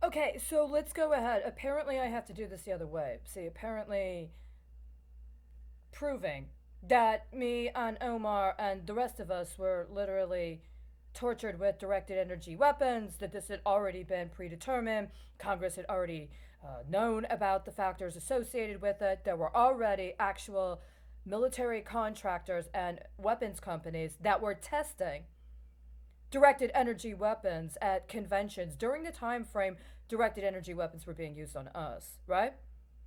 Okay, so let's go ahead. Apparently, I have to do this the other way. See, apparently, proving that me and Omar and the rest of us were literally tortured with directed energy weapons, that this had already been predetermined. Congress had already known about the factors associated with it. There were already actual military contractors and weapons companies that were testing directed energy weapons at conventions during the time frame directed energy weapons were being used on us, right?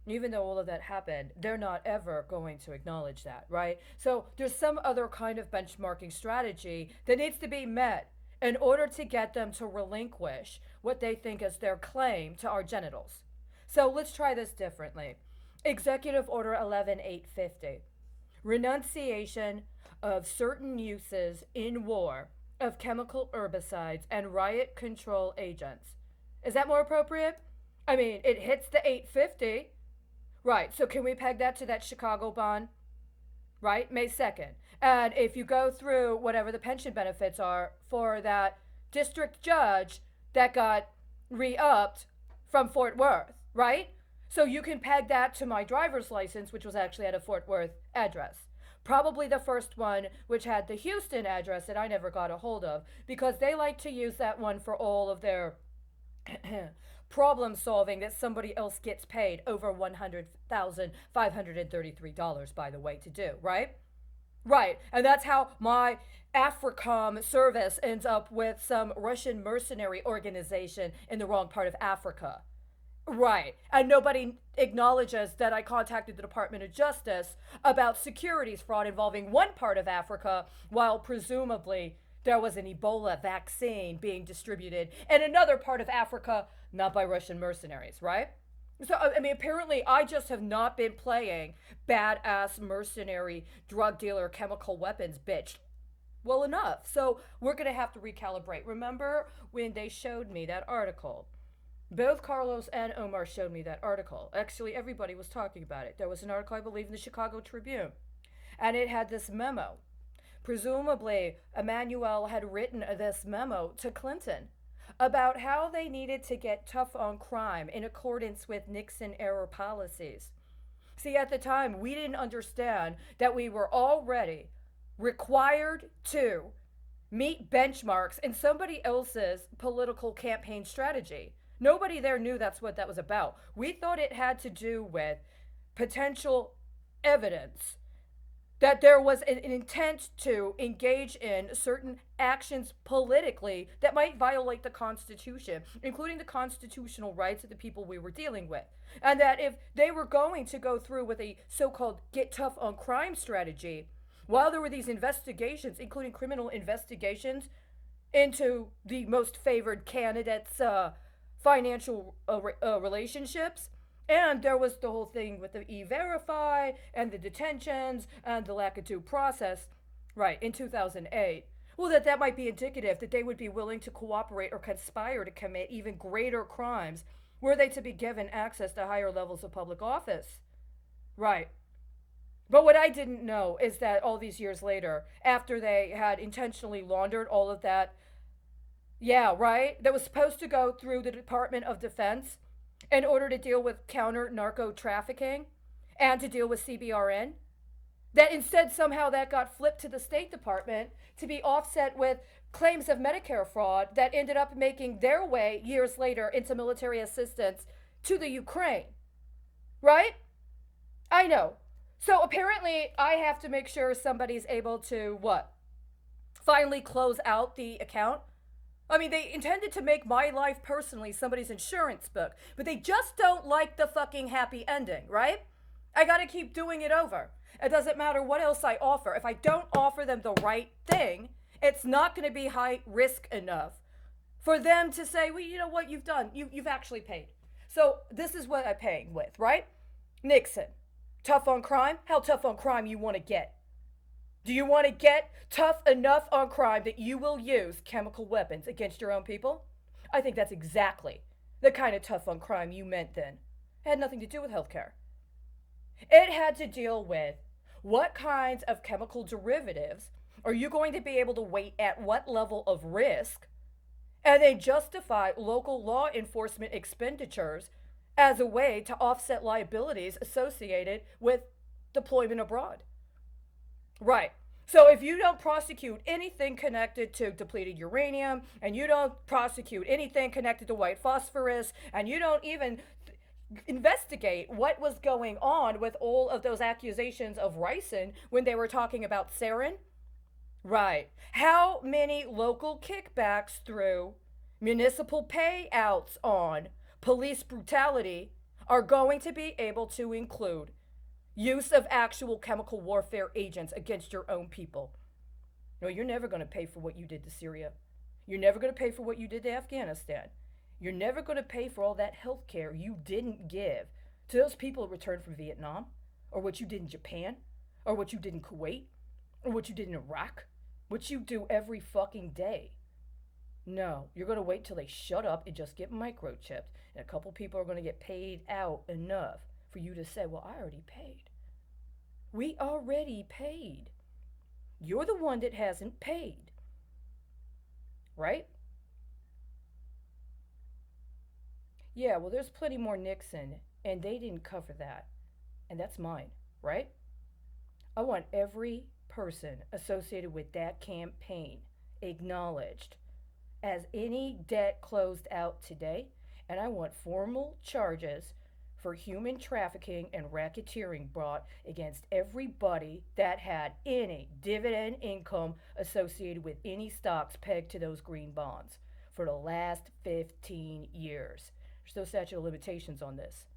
Even though all of that happened, they're not ever going to acknowledge that, right? So there's some other kind of benchmarking strategy that needs to be met in order to get them to relinquish what they think is their claim to our genitals. So let's try this differently. Executive Order 11850, renunciation of certain uses in war of chemical herbicides and riot control agents. Is that more appropriate? I mean, it hits the 850. Right, so can we peg that to that Chicago bond? Right, May 2nd. And if you go through whatever the pension benefits are for that district judge that got re upped from Fort Worth, right? So you can peg that to my driver's license, which was actually at a Fort Worth address. Probably the first one, which had the Houston address that I never got a hold of, because they like to use that one for all of their problem solving that somebody else gets paid over $100,533, by the way, to do, right? Right. And that's how my AFRICOM service ends up with some Russian mercenary organization in the wrong part of Africa. Right. And nobody acknowledges that I contacted the Department of Justice about securities fraud involving one part of Africa, while presumably there was an Ebola vaccine being distributed in another part of Africa, not by Russian mercenaries, right? So, I mean, apparently, I just have not been playing badass mercenary drug dealer chemical weapons bitch well enough. So, we're going to have to recalibrate. Remember when they showed me that article? Both Carlos and Omar showed me that article. Actually, everybody was talking about it. There was an article, I believe, in the Chicago Tribune, and it had this memo. Presumably, Emmanuel had written this memo to Clinton about how they needed to get tough on crime in accordance with Nixon era policies. See, at the time, we didn't understand that we were already required to meet benchmarks in somebody else's political campaign strategy. Nobody there knew that's what that was about. We thought it had to do with potential evidence that there was an intent to engage in certain actions politically that might violate the Constitution, including the constitutional rights of the people we were dealing with. And that if they were going to go through with a so called get tough on crime strategy, while there were these investigations, including criminal investigations into the most favored candidates' financial relationships, and there was the whole thing with the E-Verify and the detentions and the lack of due process, right, in 2008. Well, that might be indicative that they would be willing to cooperate or conspire to commit even greater crimes were they to be given access to higher levels of public office. Right. But what I didn't know is that all these years later, after they had intentionally laundered all of that, yeah, right, that was supposed to go through the Department of Defense in order to deal with counter narco trafficking and to deal with CBRN, that instead somehow that got flipped to the State Department to be offset with claims of Medicare fraud that ended up making their way years later into military assistance to the Ukraine. Right? I know. So apparently I have to make sure somebody's able to what? Finally close out the account. I mean, they intended to make my life personally somebody's insurance book, but they just don't like the fucking happy ending, right? I gotta keep doing it over. It doesn't matter what else I offer. If I don't offer them the right thing, it's not gonna be high risk enough for them to say, well, you know what, you've done. You've actually paid. So this is what I'm paying with, right? Nixon. Tough on crime? How tough on crime you wanna get? Do you want to get tough enough on crime that you will use chemical weapons against your own people? I think that's exactly the kind of tough on crime you meant then. It had nothing to do with healthcare. It had to deal with what kinds of chemical derivatives are you going to be able to weight at what level of risk And they justify local law enforcement expenditures as a way to offset liabilities associated with deployment abroad. Right. So if you don't prosecute anything connected to depleted uranium, and you don't prosecute anything connected to white phosphorus, and you don't even investigate what was going on with all of those accusations of ricin when they were talking about sarin, right? How many local kickbacks through municipal payouts on police brutality are going to be able to include use of actual chemical warfare agents against your own people? No, you're never going to pay for what you did to Syria. You're never going to pay for what you did to Afghanistan. You're never going to pay for all that health care you didn't give to those people who returned from Vietnam, or what you did in Japan, or what you did in Kuwait, or what you did in Iraq, what you do every fucking day. No, you're going to wait till they shut up and just get microchipped, and a couple people are going to get paid out enough for you to say, well, I already paid. We already paid. You're the one that hasn't paid, right? Yeah, well, there's plenty more Nixon, and they didn't cover that. And that's mine, right? I want every person associated with that campaign acknowledged as any debt closed out today, and I want formal charges for human trafficking and racketeering brought against everybody that had any dividend income associated with any stocks pegged to those green bonds for the last 15 years. There's no statute of limitations on this.